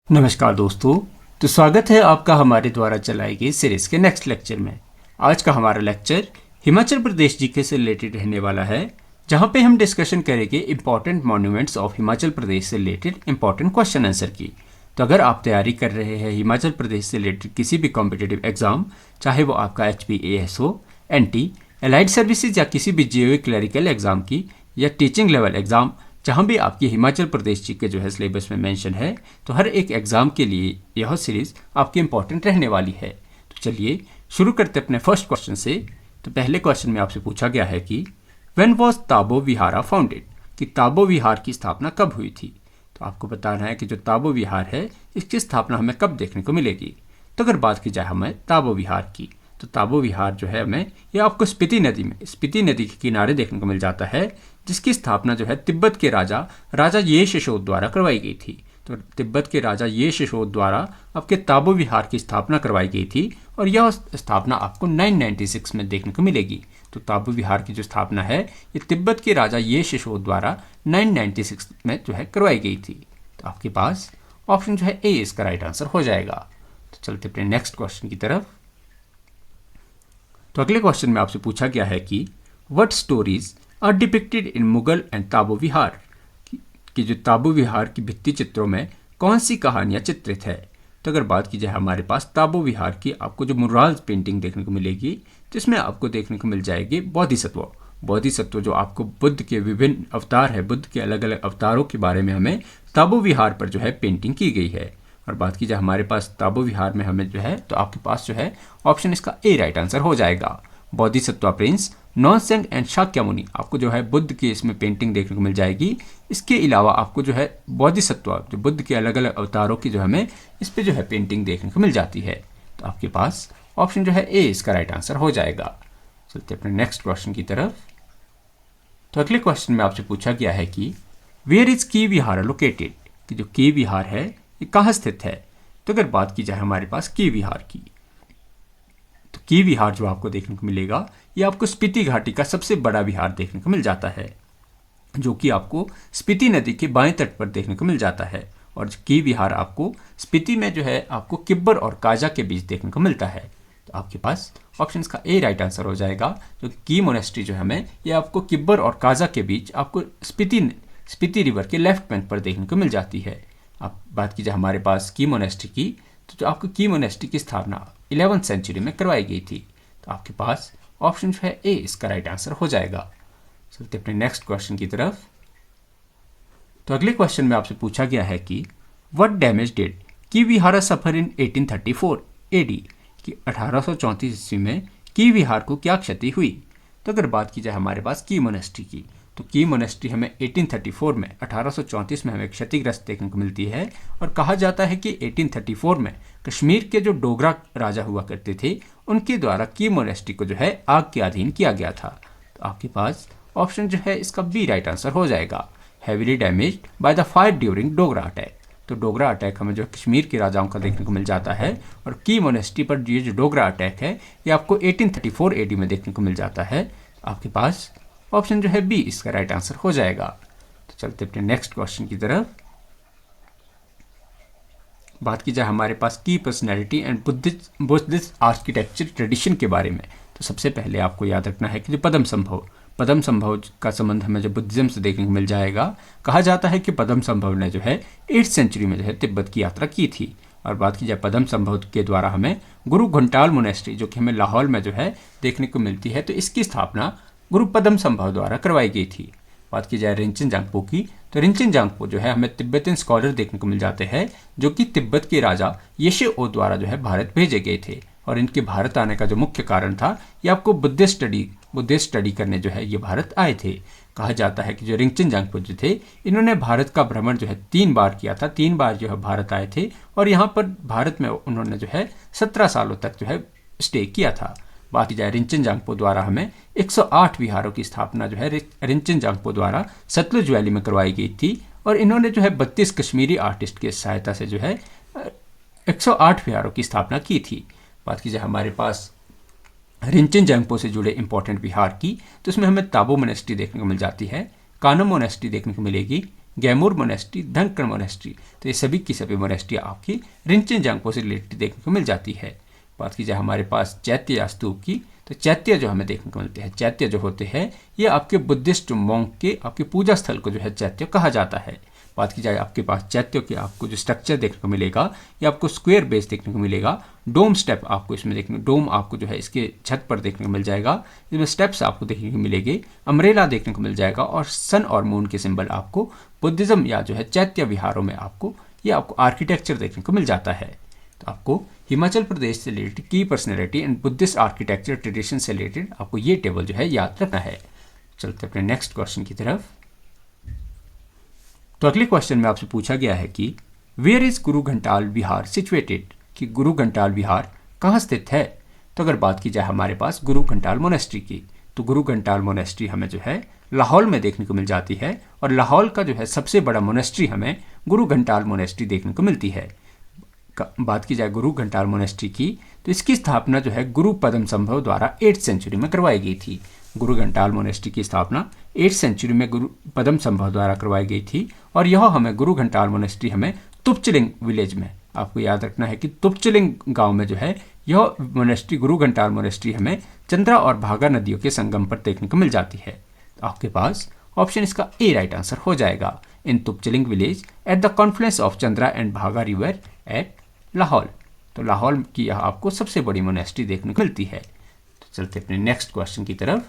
नमस्कार दोस्तों। तो स्वागत है आपका हमारे द्वारा चलाई गई सीरीज के नेक्स्ट लेक्चर में। आज का हमारा लेक्चर हिमाचल प्रदेश जीके से रिलेटेड रहने वाला है, जहां पे हम डिस्कशन करेंगे important monuments of Himachal Pradesh से रिलेटेड इंपॉर्टेंट क्वेश्चन आंसर की। तो अगर आप तैयारी कर रहे हैं हिमाचल प्रदेश से रिलेटेड किसी भी कॉम्पिटिटिव एग्जाम, चाहे वो आपका HPAS हो, NT, एलाइड सर्विसेज या किसी भी GOE क्लरिकल एग्जाम की या टीचिंग लेवल एग्जाम, जहाँ भी आपकी हिमाचल प्रदेश जी के जो है सिलेबस में मेंशन है, तो हर एक एग्ज़ाम के लिए यह सीरीज़ आपकी इंपॉर्टेंट रहने वाली है। तो चलिए शुरू करते अपने फर्स्ट क्वेश्चन से। तो पहले क्वेश्चन में आपसे पूछा गया है कि when was Tabo vihara founded, कि ताबो विहार की स्थापना कब हुई थी। तो आपको बताना है कि जो ताबो विहार है इसकी स्थापना हमें कब देखने को मिलेगी। तो अगर बात की जाए हमें ताबो विहार की, तो ताबो विहार जो है हमें यह आपको स्पीति नदी के किनारे देखने को मिल जाता है, जिसकी स्थापना जो है तिब्बत के राजा ये शिशोद द्वारा करवाई गई थी। तो तिब्बत के राजा ये शिशोद द्वारा आपके ताबो विहार की स्थापना करवाई गई थी और यह स्थापना आपको 996 में देखने को मिलेगी। तो ताबो विहार की जो स्थापना है ये तिब्बत के राजा ये शिशोद द्वारा 996 में जो है करवाई गई थी। तो आपके पास ऑप्शन जो है ए इसका राइट आंसर हो जाएगा। तो चलते अपने नेक्स्ट क्वेश्चन की तरफ। तो अगले क्वेश्चन में आपसे पूछा गया है कि what stories are depicted in Mughal and Tabo vihar, कि जो ताबो विहार की भित्ति चित्रों में कौन सी कहानियां चित्रित है। तो अगर बात की जाए हमारे पास ताबो विहार की आपको जो मुराल्स पेंटिंग देखने को मिलेगी, जिसमें आपको देखने को मिल जाएगी बोधिसत्व जो आपको बुद्ध के विभिन्न अवतार है, बुद्ध के अलग अलग अवतारों के बारे में हमें ताबो विहार पर जो है पेंटिंग की गई है। और बात की जाए हमारे पास ताबो विहार में हमें जो है, तो आपके पास जो है ऑप्शन इसका ए राइट आंसर हो जाएगा। बोधिसत्व प्रिंस, नॉनसेंग एंड शाक्यमुनि, आपको जो है बुद्ध की इसमें पेंटिंग देखने को मिल जाएगी। इसके अलावा आपको जो है बोधिसत्व जो बुद्ध के अलग अलग अवतारों की जो हमें इस पे जो है पेंटिंग देखने को मिल जाती है। तो आपके पास ऑप्शन जो है ए इसका राइट आंसर हो जाएगा। चलते अपने नेक्स्ट क्वेश्चन की तरफ। तो अगले क्वेश्चन में आपसे पूछा गया है कि वेयर इज की विहार लोकेटेड, कि जो की विहार है ये कहाँ स्थित है। तो अगर बात की जाए हमारे पास की विहार की, तो की विहार जो आपको देखने को मिलेगा ये आपको स्पीति घाटी का सबसे बड़ा विहार देखने को मिल जाता है, जो कि आपको स्पीति नदी के बाएं तट पर देखने को मिल जाता है। और की विहार आपको स्पीति में जो है आपको किब्बर और काजा के बीच देखने को मिलता है। तो आपके पास ऑप्शन का ए राइट आंसर हो जाएगा। जो की मोनेस्ट्री जो हमें ये आपको किब्बर और काजा के बीच आपको स्पीति रिवर के लेफ्ट बैंक पर देखने को मिल जाती है। आप बात कीजिए हमारे पास की मोनेस्ट्री की, तो जो आपको की मोनेस्ट्री की स्थापना 11वीं सेंचुरी में करवाई गई थी। तो आपके पास ऑप्शन जो है ए इसका राइट आंसर हो जाएगा। चलते अपने नेक्स्ट क्वेश्चन की तरफ। तो अगले क्वेश्चन में आपसे पूछा गया है कि व्हाट डैमेज डिड की विहार सफर इन 1834 AD, कि 1834 ईस्वी में की विहार को क्या क्षति हुई। तो अगर बात की जाए हमारे पास की मोनेस्ट्री की, तो की मोनेस्ट्री हमें 1834 में 1834 में हमें क्षतिग्रस्त देखने को मिलती है। और कहा जाता है कि 1834 में कश्मीर के जो डोगरा राजा हुआ करते थे उनके द्वारा की मोनेस्ट्री को जो है आग के अधीन किया गया था। तो आपके पास ऑप्शन जो है इसका बी राइट आंसर हो जाएगा। Heavily damaged by the fire during Dogra attack. तो डोगरा अटैक हमें जो कश्मीर के राजाओं का देखने को मिल जाता है, और की मोनेस्ट्री पर ये जो डोगरा अटैक है ये आपको 1834 AD में देखने को मिल जाता है। आपके पास ऑप्शन जो है बी इसका राइट आंसर हो जाएगा। तो चलते अपने नेक्स्ट क्वेश्चन की तरफ। बात की जाए हमारे पास की personality and Buddhist architecture tradition के बारे में, तो सबसे पहले आपको याद रखना है कि जो पद्म संभव का संबंध हमें जो बुद्धिज्म से देखने को मिल जाएगा। कहा जाता है कि पद्म संभव ने जो है 8th सेंचुरी में जो है तिब्बत की यात्रा की थी। और बात की जाए पद्म संभव के द्वारा हमें गुरु घंटाल मोनेस्ट्री जो कि हमें लाहौर में जो है देखने को मिलती है, तो इसकी स्थापना गुरु पद्म संभव द्वारा करवाई गई थी। बात की जाए रिंचन जांगपो की, तो रिंचन जांगपो जो है हमें तिब्बतन स्कॉलर देखने को मिल जाते हैं, जो कि तिब्बत के राजा येशे ओ द्वारा जो है भारत भेजे गए थे। और इनके भारत आने का जो मुख्य कारण था ये आपको बुद्धिस्ट स्टडी करने जो है ये भारत आए थे। कहा जाता है कि जो रिंचन जांगपो जो थे इन्होंने भारत का भ्रमण जो है 3 बार किया था, 3 बार जो है भारत आए थे। और यहाँ पर भारत में उन्होंने जो है 17 सालों तक जो है स्टे किया था। बात की जाए रिंचन जांगपो द्वारा हमें 108 विहारों की स्थापना जो है रिंचन जांगपो द्वारा सतलुज वैली में करवाई गई थी। और इन्होंने जो है 32 कश्मीरी आर्टिस्ट की सहायता से जो है 108 विहारों की स्थापना की थी। बात की जाए हमारे पास रिंचन जांगपो से जुड़े इंपॉर्टेंट विहार की, तो इसमें हमें ताबो मोनेस्ट्री देखने को मिल जाती है, कानम मोनेस्ट्री देखने को मिलेगी, गैमूर मोनेस्ट्री, धनकड़ मोनेस्ट्री। तो ये सभी की सभी मोनेस्ट्री आपकी रिंचेन जांगपो से रिलेटेड देखने को मिल जाती है। बात की जाए हमारे पास चैत्य या स्तूप की, तो चैत्य जो हमें देखने को मिलते हैं, चैत्य जो होते हैं ये आपके बुद्धिस्ट मॉन्क के आपके पूजा स्थल को जो है चैत्य कहा जाता है। बात की जाए आपके पास चैत्य के आपको जो स्ट्रक्चर देखने को मिलेगा ये आपको स्क्वायर बेस देखने को मिलेगा। डोम स्टेप आपको इसमें देखने, डोम आपको जो है इसके छत पर देखने को मिल जाएगा। इसमें स्टेप्स आपको देखने को मिलेंगे, अम्ब्रेला देखने को मिल जाएगा और सन और मून के सिंबल आपको बुद्धिज्म या जो है चैत्य विहारों में आपको ये आपको आर्किटेक्चर देखने को मिल जाता है। तो आपको हिमाचल प्रदेश से रिलेटेड की personality and Buddhist architecture tradition से रिलेटेड आपको ये टेबल जो है याद रखना है। चलते अपने नेक्स्ट क्वेश्चन की तरफ। तो अगले क्वेश्चन में आपसे पूछा गया है कि where is Guru घंटाल Vihar situated, कि गुरु घंटाल विहार कहाँ स्थित है। तो अगर बात की जाए हमारे पास गुरु घंटाल मोनेस्ट्री की, तो गुरु घंटाल मोनेस्ट्री हमें जो है लाहौल में देखने को मिल जाती है और लाहौल का जो है सबसे बड़ा मोनेस्ट्री हमें गुरु घंटाल मोनेस्ट्री देखने को मिलती है। बात की जाए गुरु घंटाल मोनेस्ट्री की, तो इसकी स्थापना जो है गुरु पद्म संभव द्वारा 8th सेंचुरी में करवाई गई थी। गुरु घंटाल मोनेस्ट्री की स्थापना 8th सेंचुरी में गुरु पद्म संभव द्वारा करवाई गई थी और यह हमें गुरु घंटाल मोनेस्ट्री हमें तुपचलिंग विलेज में, आपको याद रखना है कि तुपचलिंग गांव में जो है यह मोनेस्ट्री गुरु घंटाल मोनेस्ट्री हमें चंद्रा और भागा नदियों के संगम पर देखने को मिल जाती है। तो आपके पास ऑप्शन इसका ए राइट आंसर हो जाएगा। In Tupchiling village at the confluence of Chandra and Bhaga river at Lahaul. तो लाहौल की यह आपको सबसे बड़ी मोनेस्ट्री देखने को मिलती है। तो चलते अपने नेक्स्ट क्वेश्चन की तरफ।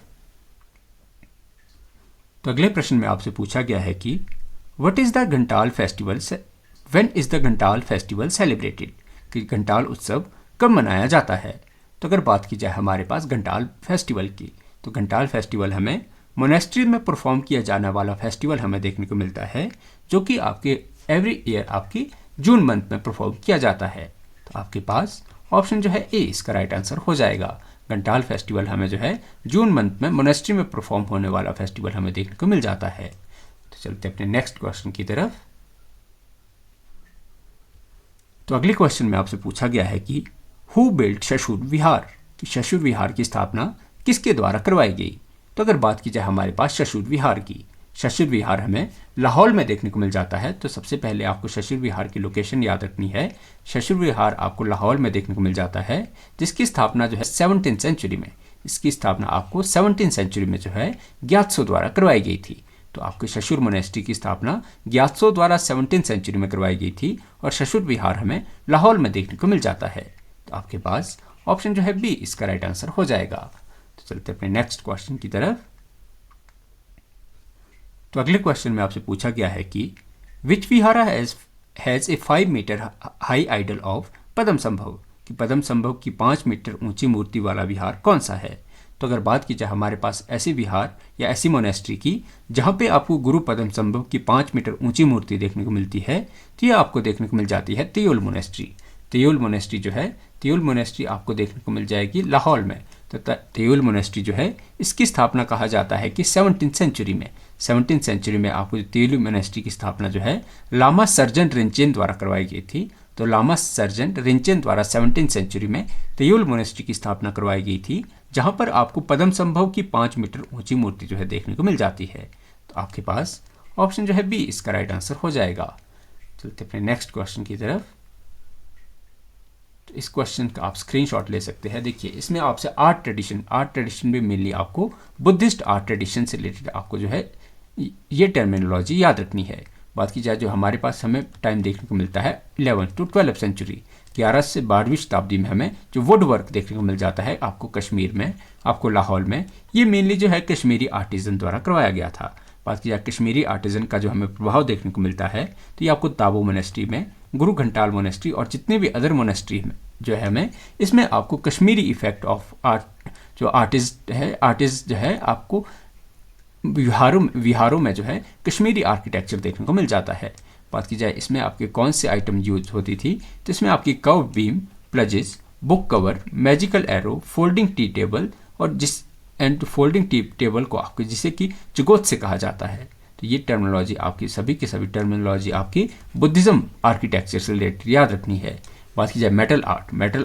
तो अगले प्रश्न में आपसे पूछा गया है कि what is the Ghantal festival, when is the Ghantal festival celebrated, कि घंटाल उत्सव कब मनाया जाता है। तो अगर बात की जाए हमारे पास घंटाल फेस्टिवल की, तो घंटाल फेस्टिवल हमें मोनेस्ट्री में परफॉर्म किया जाने वाला फेस्टिवल हमें देखने को मिलता है, जो कि आपके एवरी ईयर आपकी जून मंथ में परफॉर्म किया जाता है। तो आपके पास ऑप्शन जो है ए इसका राइट आंसर हो जाएगा। घंटाल फेस्टिवल हमें जो है जून मंथ में मोनेस्ट्री में परफॉर्म होने वाला फेस्टिवल हमें देखने को मिल जाता है। तो चलते अपने नेक्स्ट क्वेश्चन की तरफ। तो अगले क्वेश्चन में आपसे पूछा गया है कि हु बिल्ड शशुर विहार, कि शशुर विहार की स्थापना किसके द्वारा करवाई गई। तो अगर बात की जाए हमारे पास शशुर विहार की, शशुर विहार हमें लाहौल में देखने को मिल जाता है। तो सबसे पहले आपको शशुर विहार की लोकेशन याद रखनी है। शशुर विहार आपको लाहौल में देखने को मिल जाता है, जिसकी स्थापना जो है 17th सेंचुरी में, इसकी स्थापना आपको 17th सेंचुरी में जो है ग्यात्सो द्वारा करवाई गई थी। तो आपके शशुर मोनेस्ट्री की स्थापना ग्यात्सो द्वारा 17th सेंचुरी में करवाई गई थी और शशुर विहार हमें लाहौल में देखने को मिल जाता है। तो आपके पास ऑप्शन जो है बी इसका राइट आंसर हो जाएगा। तो चलते अपने नेक्स्ट क्वेश्चन की तरफ। तो अगले क्वेश्चन में आपसे पूछा गया है कि which vihara has a 5 metre high idol of Padma Sambhav, कि पद्म संभव की 5 मीटर ऊंची मूर्ति वाला विहार कौन सा है। तो अगर बात की जाए हमारे पास ऐसे विहार या ऐसी मोनेस्ट्री की जहाँ पे आपको गुरु पद्म संभव की 5 मीटर ऊंची मूर्ति देखने को मिलती है, तो ये आपको देखने को मिल जाती है तेयोल मोनेस्ट्री। तेयोल मोनेस्ट्री जो है, तेयोल मोनेस्ट्री आपको देखने को मिल जाएगी लाहौल में। तो तेयोल मोनेस्ट्री जो है इसकी स्थापना कहा जाता है कि 17th सेंचुरी में, 17th सेंचुरी में आपको तेयोल मोनेस्ट्री की स्थापना जो है लामा सर्जन रिंचेन द्वारा करवाई गई थी। तो लामा सर्जन रिंचेन द्वारा 17th सेंचुरी में तेयोल मोनेस्ट्री की स्थापना करवाई गई थी, जहां पर आपको पद्म संभव की 5 मीटर ऊंची मूर्ति जो है देखने को मिल जाती है। तो आपके पास ऑप्शन जो है बी इसका राइट आंसर हो जाएगा। चलते अपने नेक्स्ट क्वेश्चन की तरफ। तो इस क्वेश्चन का आप स्क्रीनशॉट ले सकते हैं। देखिए इसमें आपसे आर्ट ट्रेडिशन में मेनली आपको बुद्धिस्ट आर्ट ट्रेडिशन से रिलेटेड आपको जो है ये टर्मिनोलॉजी याद रखनी है। बात की जाए जो हमारे पास हमें टाइम देखने को मिलता है 11th to 12th सेंचुरी, 11 से 12वीं शताब्दी में हमें जो वुड वर्क देखने को मिल जाता है आपको कश्मीर में, आपको लाहौल में, ये मेनली जो है कश्मीरी आर्टिजन द्वारा करवाया गया था। बात की जाए कश्मीरी आर्टिजन का जो हमें प्रभाव देखने को मिलता है, तो ये आपको ताबो मोनेस्ट्री में, गुरु घंटाल मोनेस्ट्री और जितने भी अदर मोनेस्ट्री में जो है हमें इसमें आपको कश्मीरी इफेक्ट ऑफ आर्ट जो आर्टिस्ट जो है आपको विहारों में जो है कश्मीरी आर्किटेक्चर देखने को मिल जाता है। बात की जाए इसमें आपके कौन से आइटम यूज होती थी, तो इसमें आपकी कर्व बीम, प्लजेस, book cover, magical arrow, folding tea table और फोल्डिंग टी टेबल को आपको जिसे कि चुगोत से कहा जाता है। तो ये टर्मिनोलॉजी आपकी सभी की सभी टर्मिनोलॉजी आपकी बुद्धिज्म आर्किटेक्चर से रिलेटेड याद रखनी है। बात की जाए मेटल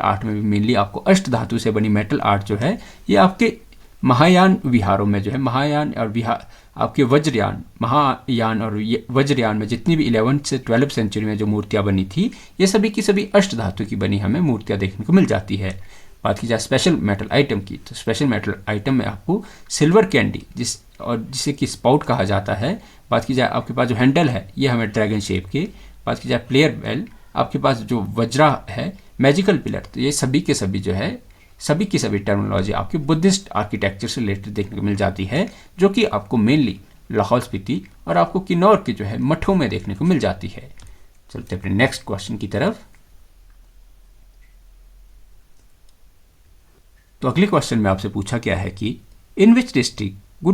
आर्ट में भी मेनली आपको अष्ट धातु से बनी मेटल आर्ट जो है ये आपके महायान विहारों में जो है, महायान और विहार आपके वज्रयान, महायान और वज्रयान में जितनी भी 11 से 12 सेंचुरी में जो मूर्तियाँ बनी थी, ये सभी की सभी अष्ट धातु की बनी हमें मूर्तियाँ देखने को मिल जाती है। बात की जाए स्पेशल मेटल आइटम की, तो स्पेशल मेटल आइटम में आपको सिल्वर कैंडी जिसे कि स्पाउट कहा जाता है। बात की जाए आपके पास जो हैंडल है ये हमें ड्रैगन शेप के। बात की जाए प्लेयर बेल, आपके पास जो वज्रा है, मैजिकल पिलर, तो ये सभी के सभी जो है, सभी की सभी टर्मिनोलॉजी आपके बुद्धिस्ट आर्किटेक्चर से रिलेटेड देखने को मिल जाती है, जो कि आपको मेनली लाहौल स्पीति और आपको किन्नौर के जो है मठों में देखने को मिल जाती है। चलते अपने नेक्स्ट क्वेश्चन की तरफ। तो अगले क्वेश्चन में आपसे पूछा गया है कि in which district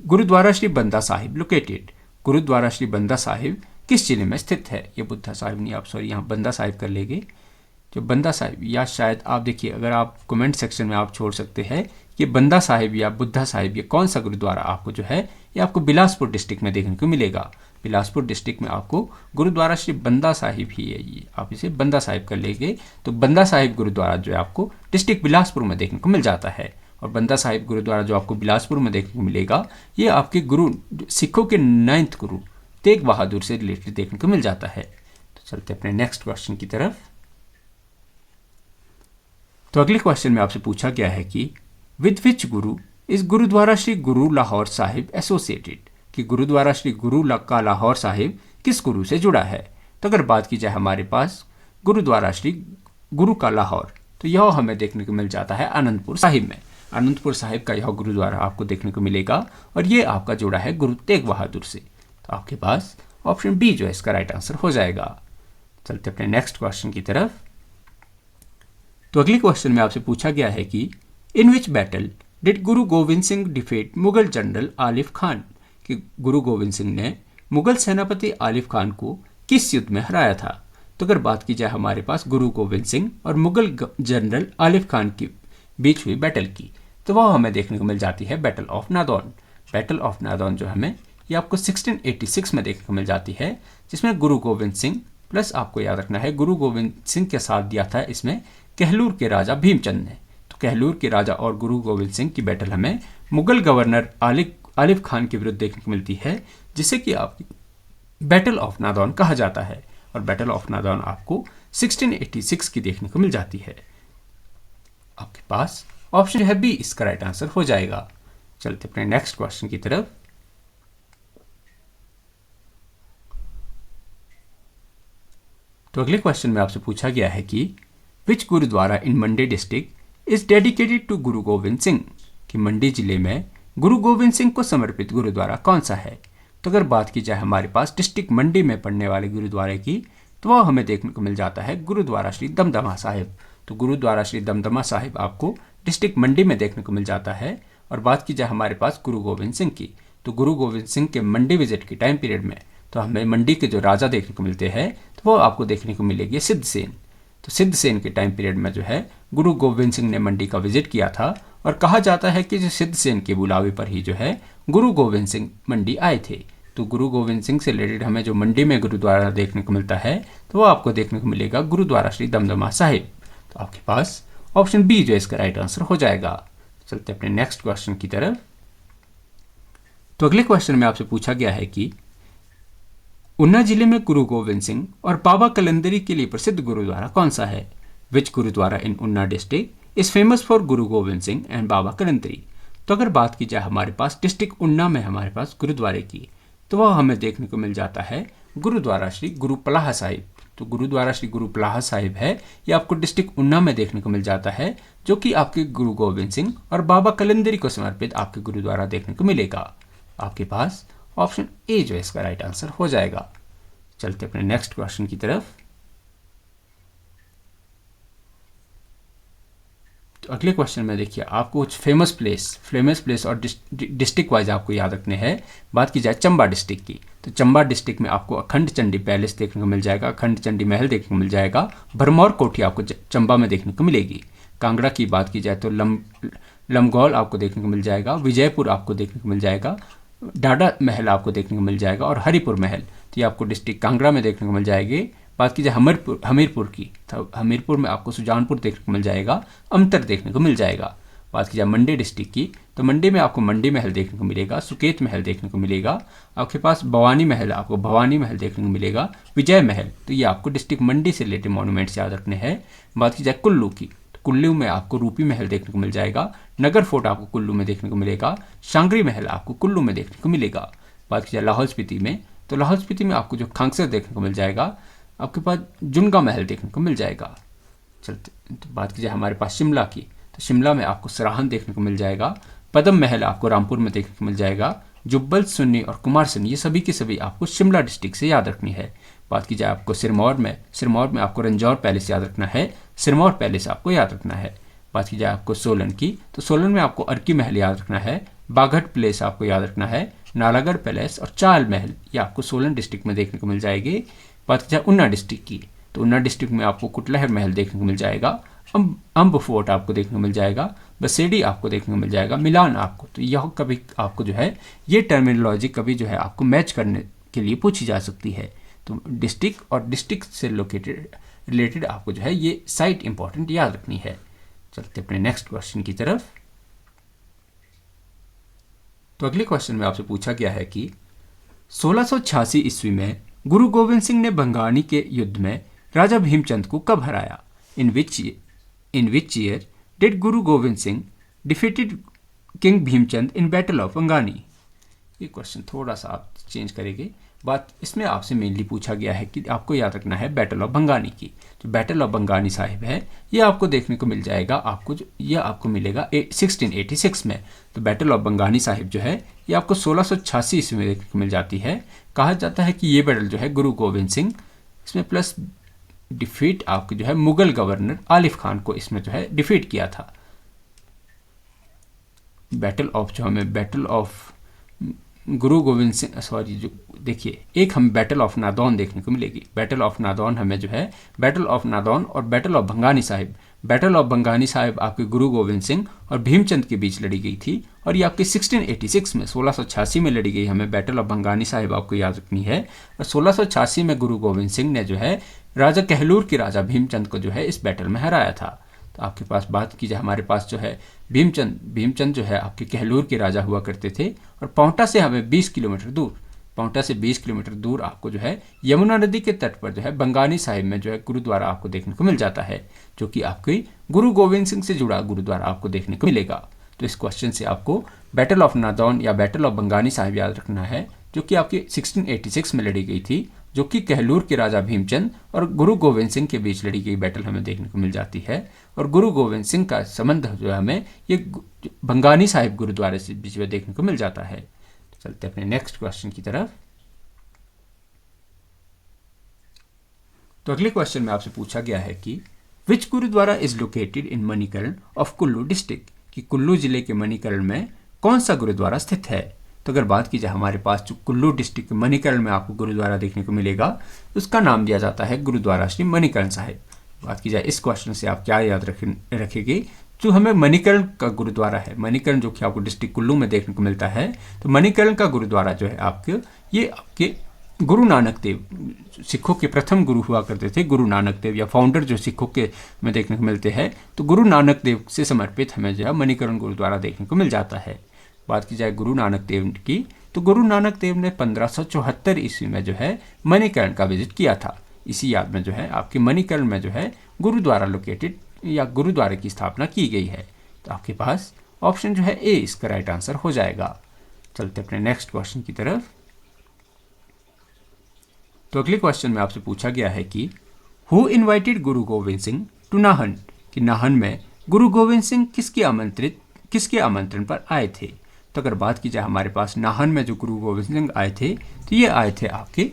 gurdwara Shri बंदा साहिब लोकेटेड, गुरुद्वारा श्री बंदा साहिब किस जिले में स्थित है। ये बुद्धा साहिब नहीं, आप सॉरी यहाँ बंदा साहिब कर लेंगे, जो बंदा साहिब, या शायद आप देखिए अगर आप कमेंट सेक्शन में आप छोड़ सकते हैं कि बंदा साहिब या बुद्धा साहिब ये कौन सा गुरुद्वारा आपको जो है, ये आपको बिलासपुर डिस्ट्रिक्ट में देखने को मिलेगा। बिलासपुर डिस्ट्रिक्ट में आपको गुरुद्वारा श्री बंदा साहिब ही है, ये आप इसे बंदा साहिब कर लेंगे। तो बंदा साहिब गुरुद्वारा जो है आपको डिस्ट्रिक्ट बिलासपुर में देखने को मिल जाता है। और बंदा साहिब गुरुद्वारा जो आपको बिलासपुर में देखने को मिलेगा, ये आपके गुरु सिखों के 9th गुरु तेग बहादुर से रिलेटेड देखने को मिल जाता है। तो चलते अपने नेक्स्ट क्वेश्चन की तरफ। तो अगले क्वेश्चन में आपसे पूछा गया है कि विद विच गुरु इस गुरुद्वारा श्री गुरु लाहौर साहिब एसोसिएटेड, कि गुरुद्वारा श्री गुरु का लाहौर साहिब किस गुरु से जुड़ा है। तो अगर बात की जाए हमारे पास गुरुद्वारा श्री गुरु का लाहौर, तो यह हमें देखने को मिल जाता है आनंदपुर साहिब में। आनंदपुर साहिब का यह गुरुद्वारा आपको देखने को मिलेगा और ये आपका जुड़ा है गुरु तेग बहादुर से। तो आपके पास ऑप्शन बी जो है इसका राइट आंसर हो जाएगा। चलते अपने नेक्स्ट क्वेश्चन की तरफ। तो अगले क्वेश्चन में आपसे पूछा गया है कि in which battle did Guru Gobind Singh defeat Mughal general Alif Khan, कि गुरु गोविंद सिंह ने मुगल सेनापति आलिफ खान को किस युद्ध में हराया था। तो अगर बात की जाए हमारे पास गुरु गोविंद सिंह और मुगल जनरल आलिफ खान के बीच हुई बैटल की, तो वह हमें देखने को मिल जाती है battle of Nadaun. Battle of Nadaun जो हमें ये आपको 1686 में देखने को मिल जाती है, जिसमें गुरु गोविंद सिंह प्लस आपको याद रखना है गुरु गोविंद सिंह के साथ दिया था इसमें कहलूर के राजा भीमचंद ने। तो कहलूर के राजा और गुरु गोविंद सिंह की बैटल हमें मुगल गवर्नर आलिफ खान के विरुद्ध देखने को मिलती है, जिसे कि आपकी बैटल ऑफ नादौन कहा जाता है। और बैटल ऑफ नादौन आपको 1686 की देखने को मिल जाती है। आपके पास ऑप्शन है बी इसका राइट आंसर हो जाएगा। चलते अपने नेक्स्ट क्वेश्चन की तरफ। तो अगले क्वेश्चन में आपसे पूछा गया है कि which gurdwara in Mandi district is dedicated to गुरु गोविंद सिंह, कि मंडी जिले में गुरु गोविंद सिंह को समर्पित गुरुद्वारा कौन सा है। तो अगर बात की जाए हमारे पास डिस्ट्रिक्ट मंडी में पड़ने वाले गुरुद्वारे की, तो वह हमें देखने को मिल जाता है गुरुद्वारा श्री दमदमा साहिब। तो गुरुद्वारा श्री दमदमा साहिब आपको डिस्ट्रिक्ट मंडी में देखने को मिल जाता है। और बात की जाए हमारे पास गुरु गोविंद सिंह की, तो गुरु गोविंद सिंह के मंडी विजिट के टाइम पीरियड में तो हमें मंडी के जो राजा देखने को मिलते हैं, तो वो आपको देखने को मिलेगी सिद्धसेन। तो सिद्धसेन के टाइम पीरियड में जो है गुरु गोविंद सिंह ने मंडी का विजिट किया था। और कहा जाता है कि जो सिद्धसेन के बुलावे पर ही जो है गुरु गोविंद सिंह मंडी आए थे। तो गुरु गोविंद सिंह से रिलेटेड हमें जो मंडी में गुरुद्वारा देखने को मिलता है, तो वो आपको देखने को मिलेगा गुरुद्वारा श्री दमदमा साहिब। तो आपके पास ऑप्शन बी जो इसका राइट आंसर हो जाएगा। चलते अपने नेक्स्ट क्वेश्चन की तरफ। तो अगले क्वेश्चन में आपसे पूछा गया है कि ऊना जिले में गुरु गोविंद सिंह और बाबा कलंदरी के लिए प्रसिद्ध गुरुद्वारा कौन सा है। Which gurdwara in Una district is famous for Guru Gobind Singh and Baba Kalandari. तो अगर बात की जाए हमारे पास डिस्ट्रिक्ट ऊना में हमारे पास गुरुद्वारे की, तो वह हमें देखने को मिल जाता है गुरुद्वारा श्री गुरु पलाह साहिब। तो गुरुद्वारा श्री गुरु पलाह साहिब है, ये आपको डिस्ट्रिक्ट ऊना में देखने को मिल जाता है, जो कि आपके गुरु गोविंद सिंह और बाबा कलंदरी को समर्पित आपके गुरुद्वारा देखने को मिलेगा। आपके पास ऑप्शन ए जो है इसका राइट आंसर हो जाएगा। चलते अपने नेक्स्ट क्वेश्चन की तरफ। तो अगले क्वेश्चन में देखिए आपको कुछ फेमस प्लेस और डिस्ट्रिक्ट वाइज आपको याद रखने हैं। बात की जाए चंबा डिस्ट्रिक्ट की, तो चंबा डिस्ट्रिक्ट में आपको अखंड चंडी पैलेस देखने को मिल जाएगा, अखंड चंडी महल देखने को मिल जाएगा, भरमौर कोठी आपको चंबा में देखने को मिलेगी। कांगड़ा की बात की जाए तो लमगौल आपको देखने को मिल जाएगा, विजयपुर आपको देखने को मिल जाएगा, डाडा महल आपको देखने को मिल जाएगा और हरिपुर महल, तो ये आपको डिस्ट्रिक्ट कांगड़ा में देखने को मिल जाएगी। बात की जाए हमीरपुर की, तो हमीरपुर में आपको सुजानपुर देखने को मिल जाएगा, अमतर देखने को मिल जाएगा। बात की जाए मंडी डिस्ट्रिक्ट की, तो मंडी में आपको मंडी महल देखने को मिलेगा, सुकेत महल देखने को मिलेगा, आपके पास भवानी महल, आपको भवानी महल देखने को मिलेगा, विजय महल। तो ये आपको डिस्ट्रिक्ट मंडी से रिलेटेड मॉन्यूमेंट्स याद रखने हैं। बात की जाए कुल्लू की, तो कुल्लू में आपको रूपी महल देखने को मिल जाएगा, नगर फोर्ट आपको कुल्लू में देखने को मिलेगा, सांगरी महल आपको कुल्लू में देखने को मिलेगा। बात की जाए लाहौल स्पीति में, तो लाहौल स्पीति में आपको जो खंगसर देखने को मिल जाएगा, आपके पास जुनगा महल देखने को मिल जाएगा। चलते तो बात की जाए हमारे पास शिमला की, तो शिमला में आपको सराहन देखने को मिल जाएगा, पदम महल आपको रामपुर में देखने को मिल जाएगा, जुब्बल, सुन्नी और कुमारसैन ये सभी के सभी आपको शिमला डिस्ट्रिक्ट से याद रखनी है। बात की जाए आपको सिरमौर में आपको रंजौर पैलेस याद रखना है, सिरमौर पैलेस आपको याद रखना है। बात की जाए आपको सोलन की, तो सोलन में आपको अर्की महल याद रखना है, बाघट प्लेस आपको याद रखना है, नालागढ़ पैलेस और चाल महल ये आपको सोलन डिस्ट्रिक्ट में देखने को मिल जाएगी। बात की जाए ऊना डिस्ट्रिक्ट की, तो ऊना डिस्ट्रिक्ट में आपको कुटलहर महल देखने को मिल जाएगा, अम्ब फोर्ट आपको देखने को मिल जाएगा, बसेडी आपको देखने को मिल जाएगा, मिलान आपको। तो यह कभी आपको जो है ये टर्मिनोलॉजी कभी जो है आपको मैच करने के लिए पूछी जा सकती है। तो डिस्ट्रिक्ट और डिस्ट्रिक्ट से लोकेटेड रिलेटेड आपको जो है ये साइट इंपॉर्टेंट याद रखनी है। चलते अपने नेक्स्ट क्वेश्चन की तरफ। तो अगले क्वेश्चन में आपसे पूछा गया है कि 1686 ईस्वी में गुरु गोविंद सिंह ने बंगानी के युद्ध में राजा भीमचंद को कब हराया? इन विच year did Guru Gobind Singh defeated king Bhimchand in battle of Bangani? ये क्वेश्चन थोड़ा सा आप चेंज करेंगे। बात इसमें आपसे मेनली पूछा गया है कि आपको याद रखना है बैटल ऑफ बंगानी की। जो बैटल ऑफ बंगानी साहिब है ये आपको देखने को मिल जाएगा, यह आपको मिलेगा 1686 में। तो बैटल ऑफ बंगानी साहिब जो है ये आपको 1686 ईस्वी में देखने को मिल जाती है। कहा जाता है कि ये बैटल जो है गुरु गोविंद सिंह, इसमें प्लस डिफीट आपको जो है मुगल गवर्नर आलिफ खान को इसमें जो है डिफीट किया था। Battle of Guru Gobind Singh, sorry, जो देखिए एक हम बैटल ऑफ नादौन देखने को मिलेगी। बैटल ऑफ नादौन हमें जो है बैटल ऑफ नादौन और battle of Bhangani Sahib, battle of Bhangani Sahib आपके गुरु गोविंद सिंह और भीमचंद के बीच लड़ी गई थी और ये आपके 1686 में 1686 में लड़ी गई। हमें बैटल ऑफ भंगानी साहिब आपको याद रखनी है। और 1686 में गुरु गोविंद सिंह ने जो है राजा कहलूर के राजा भीमचंद को जो है इस बैटल में हराया था। तो आपके पास बात की जाए, हमारे पास जो है भीमचंद जो है आपके कहलूर के राजा हुआ करते थे और पांवटा से हमें 20 किलोमीटर दूर, पांवटा से 20 किलोमीटर दूर आपको जो है यमुना नदी के तट पर जो है बंगानी साहिब में जो है गुरुद्वारा आपको देखने को मिल जाता है, जो कि आपके गुरु गोविंद सिंह से जुड़ा गुरुद्वारा आपको देखने को मिलेगा। तो इस क्वेश्चन से आपको बैटल ऑफ नादौन या बैटल ऑफ बंगानी साहिब याद रखना है, जो कि आपकी 1686 में लड़ी गई थी, जो कि कहलूर के राजा भीमचंद और गुरु गोविंद सिंह के बीच लड़ी गई बैटल हमें देखने को मिल जाती है। और गुरु गोविंद सिंह का संबंध जो है हमें ये बंगानी साहिब गुरुद्वारे से बीच में देखने को मिल जाता है। चलते अपने नेक्स्ट क्वेश्चन की तरफ। तो अगले क्वेश्चन में आपसे पूछा गया है कि which gurdwara is located in Manikaran of Kullu district, कि कुल्लू जिले के मणिकरण में कौन सा गुरुद्वारा स्थित है? तो अगर बात की जाए हमारे पास जो कुल्लू डिस्ट्रिक्ट के मणिकरण में आपको गुरुद्वारा देखने को मिलेगा, उसका नाम दिया जाता है गुरुद्वारा श्री मणिकरण साहिब। बात की जाए इस क्वेश्चन से आप क्या याद रखेंगे, जो हमें मणिकरण का गुरुद्वारा है, मणिकरण जो कि आपको डिस्ट्रिक्ट कुल्लू में देखने को मिलता है, तो मणिकरण का गुरुद्वारा जो है आपके गुरु नानक देव, सिखों के प्रथम गुरु हुआ करते थे गुरु नानक देव, या फाउंडर जो सिखों के में देखने को मिलते हैं, तो गुरु नानक देव से समर्पित हमें जो है मणिकरण गुरुद्वारा देखने को मिल जाता है। बात की जाए गुरु नानक देव की, तो गुरु नानक देव ने 1574 ईस्वी में जो है मणिकरण का विजिट किया था। इसी याद में जो है आपके मणिकरण में जो है गुरुद्वारा लोकेटेड या गुरुद्वारे की स्थापना की गई है। तो आपके पास ऑप्शन जो है ए इसका राइट आंसर हो जाएगा। चलते अपने नेक्स्ट क्वेश्चन की तरफ। तो अगले क्वेश्चन में आपसे पूछा गया है कि who invited Guru Gobind Singh to Nahan, कि नाहन में गुरु गोविंद सिंह किसके आमंत्रण पर आए थे? तो अगर बात की जाए हमारे पास नाहन में जो गुरु गोविंद सिंह आए थे, तो ये आए थे आपके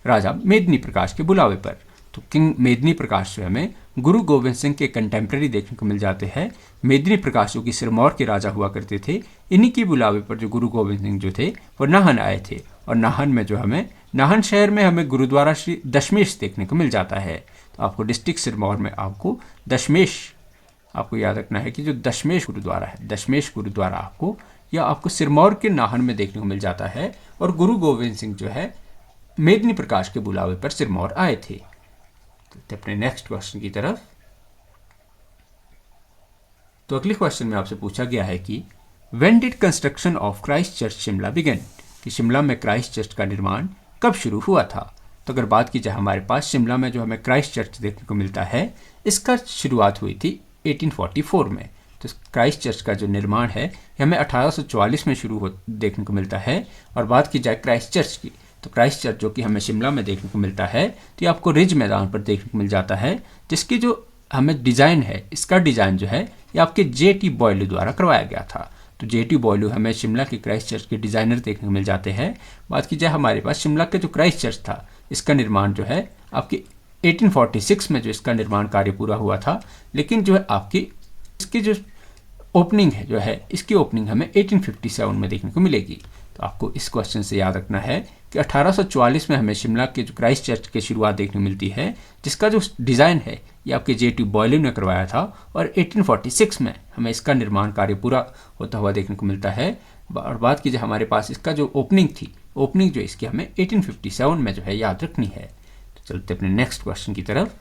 राजा मेदिनी प्रकाश के बुलावे पर। तो किंग मेदिनी प्रकाश जो हमें गुरु गोविंद सिंह के कंटेम्प्रेरी देखने को मिल जाते हैं। मेदिनी प्रकाश जो कि सिरमौर के राजा हुआ करते थे, इन्हीं के बुलावे पर जो गुरु गोविंद सिंह जो थे वो नाहन आए थे। और नाहन में जो हमें नाहन शहर में हमें गुरुद्वारा श्री दशमेश देखने को मिल जाता है। तो आपको डिस्ट्रिक्ट सिरमौर में आपको दशमेश आपको याद रखना है कि जो दशमेश गुरुद्वारा है, दशमेश गुरुद्वारा आपको सिरमौर के नाहन में देखने को मिल जाता है। और गुरु गोविंद सिंह जो है मेदिनी प्रकाश के बुलावे पर सिरमौर आए थे। तो अपने नेक्स्ट क्वेश्चन की तरफ। तो अगले क्वेश्चन में आपसे पूछा गया है कि when did construction of Christ church Shimla begin, कि शिमला में क्राइस्ट चर्च का निर्माण कब शुरू हुआ था। तो अगर बात की जाए हमारे पास शिमला में जो हमें क्राइस्ट चर्च देखने को मिलता है, इसका शुरुआत हुई थी 1844 में। तो क्राइस्ट चर्च का जो निर्माण है ये हमें 1844 में देखने को मिलता है। और बात की जाए क्राइस्ट चर्च की, तो क्राइस्ट चर्च जो कि हमें शिमला में देखने को मिलता है, तो ये आपको रिज मैदान पर देखने को मिल जाता है, जिसकी जो हमें डिज़ाइन है, इसका डिज़ाइन जो है ये आपके J.T. बॉयलू द्वारा करवाया गया था। तो J.T. बॉयलू हमें शिमला के क्राइस्ट चर्च के डिज़ाइनर देखने को मिल जाते हैं। बात की जाए हमारे पास शिमला के जो क्राइस्ट चर्च था, इसका निर्माण जो है आपके 1846 में जो इसका निर्माण कार्य पूरा हुआ था, लेकिन जो है आपकी इसकी जो ओपनिंग है जो है, इसकी ओपनिंग हमें 1857 में देखने को मिलेगी। तो आपको इस क्वेश्चन से याद रखना है कि 1844 में हमें शिमला के जो क्राइस्ट चर्च की शुरुआत देखने को मिलती है, जिसका जो डिज़ाइन है ये आपके J.T. बॉयलू ने करवाया था, और 1846 में हमें इसका निर्माण कार्य पूरा होता हुआ देखने को मिलता है। और बात कीजिए हमारे पास इसका जो ओपनिंग थी, ओपनिंग जो इसकी हमें 1857 में जो है याद रखनी है। तो चलते अपने नेक्स्ट क्वेश्चन की तरफ।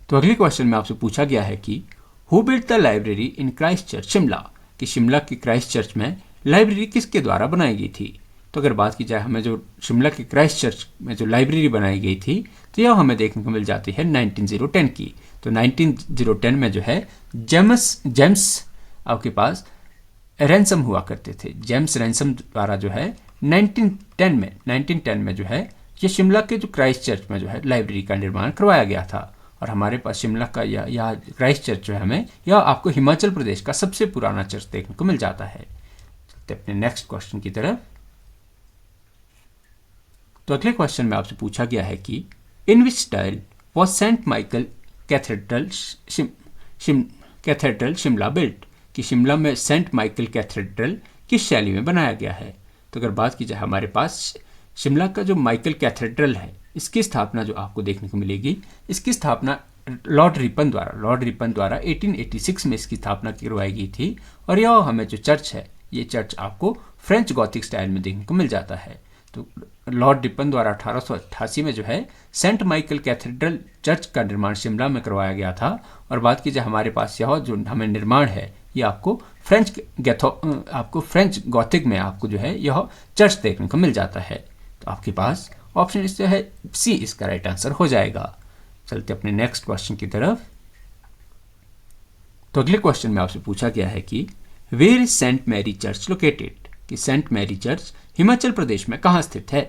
तो अगले क्वेश्चन में आपसे पूछा गया है कि who built the library in Christ church Shimla, कि शिमला की क्राइस्ट चर्च में लाइब्रेरी किसके द्वारा बनाई गई थी। तो अगर बात की जाए हमें जो शिमला की क्राइस्ट चर्च में जो लाइब्रेरी बनाई गई थी, तो यह हमें देखने को मिल जाती है 1910 की। तो 1910 में जो है जेम्स आपके पास रैनसम हुआ करते थे। जेम्स रैनसम द्वारा जो है 1910 में जो है ये शिमला के जो क्राइस्ट चर्च में जो है लाइब्रेरी का निर्माण करवाया गया था। और हमारे पास शिमला का यह क्राइस्ट चर्च जो है हमें यह आपको हिमाचल प्रदेश का सबसे पुराना चर्च देखने को मिल जाता है। चलते अपने नेक्स्ट क्वेश्चन की तरफ। तो अगले क्वेश्चन में आपसे पूछा गया है कि in which style was Saint Michael cathedral Shimla built, कि शिमला में सेंट माइकल कैथेड्रल किस शैली में बनाया गया है। तो अगर बात की जाए हमारे पास शिमला का जो माइकल कैथेड्रल है, इसकी स्थापना जो आपको देखने को मिलेगी, इसकी स्थापना लॉर्ड रिपन द्वारा 1886 में इसकी स्थापना करवाई गई थी। और यह हमें जो चर्च है, ये चर्च आपको फ्रेंच गॉथिक स्टाइल में देखने को मिल जाता है। तो लॉर्ड रिपन द्वारा 1888 में जो है सेंट माइकल कैथेड्रल चर्च का निर्माण शिमला में करवाया गया था। और बात की जाए हमारे पास यह जो हमें निर्माण है, ये आपको फ्रेंच गॉथिक में आपको जो है यह चर्च देखने को मिल जाता है। तो आपके पास ऑप्शन इस जो है सी इसका राइट आंसर हो जाएगा। चलते अपने नेक्स्ट क्वेश्चन की तरफ। तो अगले क्वेश्चन में आपसे पूछा गया है कि where is saint Mary church located, कि saint Mary church Himachal Pradesh में कहाँ स्थित है।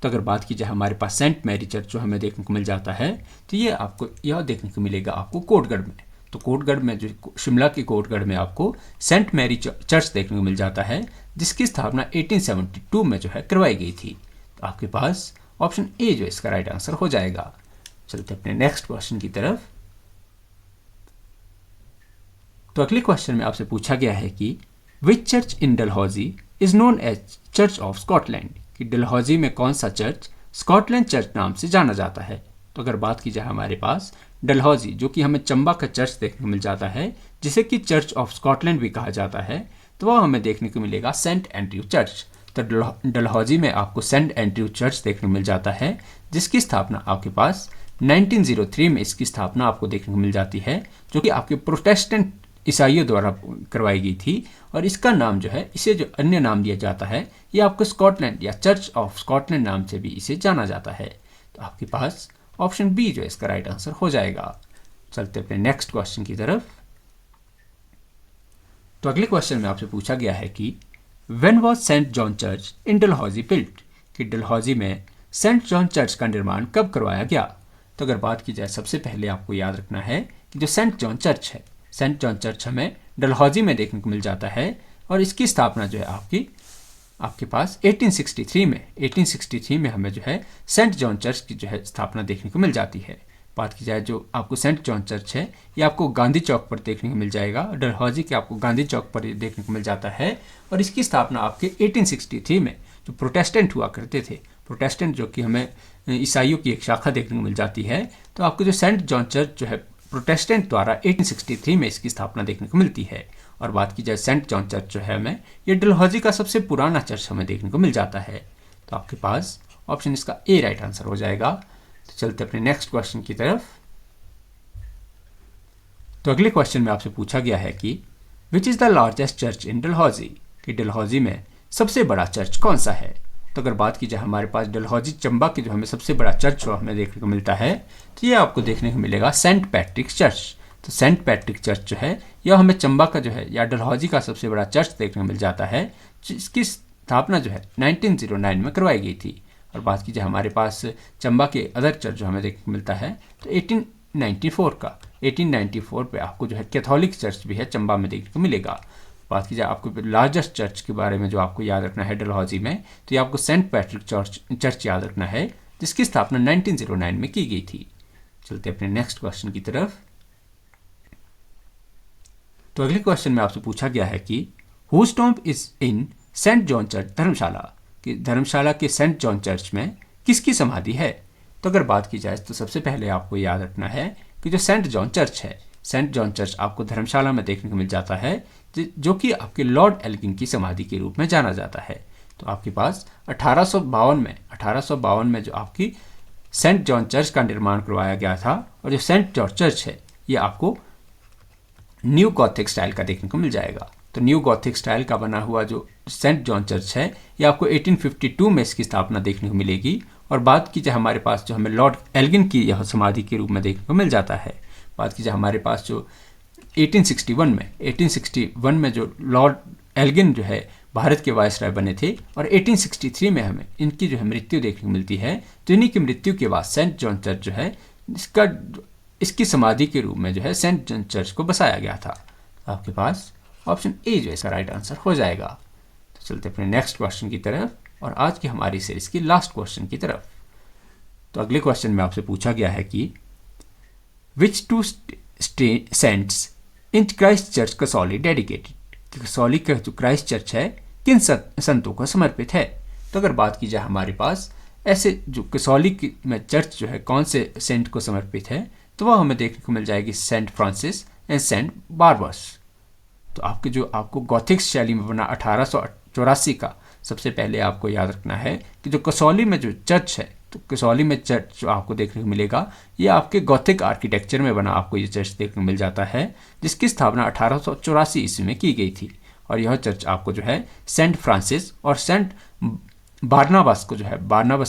तो अगर बात की जाए हमारे पास सेंट मैरी चर्च जो हमें देखने को मिल जाता है, तो ये आपको यह देखने को मिलेगा आपको कोटगढ़ में। तो कोटगढ़ में जो शिमला के कोटगढ़ में आपको सेंट मैरी चर्च देखने को मिल जाता है, जिसकी स्थापना 1872 में जो है करवाई गई थी। तो आपके पास ऑप्शन ए जो इसका राइट आंसर हो जाएगा। चलते अपने नेक्स्ट क्वेश्चन की तरफ। तो अगले क्वेश्चन में आपसे पूछा गया है कि which church in Dalhousie is known as church of Scotland, कि डलहौजी में कौन सा चर्च स्कॉटलैंड चर्च नाम से जाना जाता है। तो अगर बात की जाए हमारे पास डलहौजी जो कि हमें चंबा का चर्च देखने को मिल जाता है, जिसे कि चर्च ऑफ स्कॉटलैंड भी कहा जाता है, तो वह हमें देखने को मिलेगा सेंट एंड्रयू चर्च। तो डलहौजी में आपको सेंट एंड्रयू चर्च देखने को मिल जाता है, जिसकी स्थापना आपके पास 1903 में इसकी स्थापना आपको देखने को मिल जाती है, जो कि आपके प्रोटेस्टेंट ईसाइयों द्वारा करवाई गई थी। और इसका नाम जो है, इसे जो अन्य नाम दिया जाता है, ये आपको स्कॉटलैंड या चर्च ऑफ स्कॉटलैंड नाम से भी इसे जाना जाता है। तो आपके पास ऑप्शन बी जो इसका राइट आंसर हो जाएगा। चलते अपने नेक्स्ट क्वेश्चन की तरफ। तो अगले क्वेश्चन में आपसे पूछा गया है कि when was sent John church in Dalhousie built, कि डलहौजी में सेंट जॉन चर्च का निर्माण कब करवाया गया। तो अगर बात की जाए सबसे पहले आपको याद रखना है कि जो सेंट जॉन चर्च है, सेंट जॉन चर्च हमें डलहौजी में देखने को मिल जाता है। और इसकी स्थापना जो है आपके पास 1863 में हमें जो है सेंट जॉन चर्च की जो है स्थापना देखने को मिल जाती है। बात की जाए जो आपको सेंट जॉन चर्च है, ये आपको गांधी चौक पर देखने को मिल जाएगा। डलहौजी के आपको गांधी चौक पर देखने को मिल जाता है। और इसकी स्थापना आपके 1863 में जो प्रोटेस्टेंट हुआ करते थे, प्रोटेस्टेंट जो कि हमें ईसाइयों की एक शाखा देखने को मिल जाती है, तो आपको जो सेंट जॉन चर्च जो है प्रोटेस्टेंट द्वारा 1863 में इसकी स्थापना देखने को मिलती है। और बात की जाए सेंट जॉन चर्च जो है हमें, ये डलहौजी का सबसे पुराना चर्च हमें देखने को मिल जाता है। तो आपके पास ऑप्शन इसका ए राइट आंसर हो जाएगा। तो चलते अपने नेक्स्ट क्वेश्चन की तरफ। तो अगले क्वेश्चन में आपसे पूछा गया है कि which is the largest church in Dalhousie, कि डलहौजी में सबसे बड़ा चर्च कौन सा है। तो अगर बात की जाए हमारे पास डलहौजी चंबा की जो हमें सबसे बड़ा चर्च जो हमें देखने को मिलता है, तो ये आपको देखने को मिलेगा सेंट पैट्रिक चर्च। तो सेंट पैट्रिक चर्च जो है यह हमें चंबा का जो है या डलहौजी का सबसे बड़ा चर्च देखने को मिल जाता है, जिसकी स्थापना जो है 1909 में करवाई गई थी। और बात की जाए हमारे पास चंबा के अदर चर्च जो हमें देखने को मिलता है, तो 1894 पे आपको जो है कैथोलिक चर्च भी है चंबा में देखने को मिलेगा। बात की जाए आपको लार्जेस्ट चर्च के बारे में जो आपको याद रखना है डलहौजी में, तो ये आपको सेंट पैट्रिक चर्च याद रखना है, जिसकी स्थापना 1909 में की गई थी। चलते अपने नेक्स्ट क्वेश्चन की तरफ। तो अगले क्वेश्चन में आपसे पूछा गया है कि whose tomb is in Saint John church Dharamshala, कि धर्मशाला के सेंट जॉन चर्च में किसकी समाधि है। तो अगर बात की जाए तो सबसे पहले आपको याद रखना है कि जो सेंट जॉन चर्च है, सेंट जॉन चर्च आपको धर्मशाला में देखने को मिल जाता है, जो कि आपके लॉर्ड एल्गिन की समाधि के रूप में जाना जाता है। तो आपके पास 1852 में जो आपकी सेंट जॉन चर्च का निर्माण करवाया गया था, और जो सेंट जॉन चर्च है ये आपको न्यू गॉथिक स्टाइल का देखने को मिल जाएगा। तो न्यू गॉथिक स्टाइल का बना हुआ जो सेंट जॉन चर्च है ये आपको 1852 में इसकी स्थापना देखने को मिलेगी। और बात की जाए हमारे पास जो हमें लॉर्ड एल्गिन की यह समाधि के रूप में देखने को मिल जाता है। बात की जाए हमारे पास जो 1861 में जो लॉर्ड एल्गिन जो है भारत के वायसराय बने थे, और 1863 में हमें इनकी जो है मृत्यु देखने को मिलती है। तो इन्हीं की मृत्यु के बाद सेंट जॉन चर्च जो है इसकी समाधि के रूप में जो है सेंट जॉन चर्च को बसाया गया था। तो आपके पास ऑप्शन ए जो इसका राइट आंसर हो जाएगा। तो चलते अपने नेक्स्ट क्वेश्चन की तरफ और आज की हमारी सीरीज की लास्ट क्वेश्चन की तरफ। तो अगले क्वेश्चन में आपसे पूछा गया है कि which two saints in Christ church Kasauli dedicated, Kasauli का जो क्राइस्ट चर्च है किन संतों को समर्पित है। तो अगर बात की जाए हमारे पास ऐसे जो कसौली में चर्च जो है कौन से सेंट को समर्पित है, तो वह हमें देखने को मिल जाएगी Saint Francis and Saint Barbes. तो आपको गॉथिक शैली में बना 1884 का सबसे पहले आपको याद रखना है कि जो कसौली में जो चर्च है, तो कसौली में चर्च जो आपको देखने को मिलेगा ये आपके गॉथिक आर्किटेक्चर में बना आपको ये चर्च देखने को मिल जाता है, जिसकी स्थापना 1884 ईस्वी में की गई थी। और यह चर्च आपको जो है सेंट फ्रांसिस और सेंट बारनाबस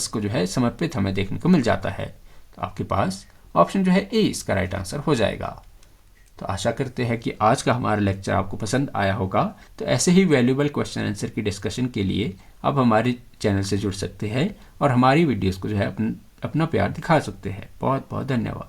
को जो है समर्पित हमें देखने को मिल जाता है। तो आपके पास ऑप्शन जो है ए इसका राइट आंसर हो जाएगा। तो आशा करते हैं कि आज का हमारा लेक्चर आपको पसंद आया होगा। तो ऐसे ही वैल्यूएबल क्वेश्चन आंसर की डिस्कशन के लिए आप हमारे चैनल से जुड़ सकते हैं और हमारी वीडियोस को जो है अपना प्यार दिखा सकते हैं। बहुत बहुत धन्यवाद।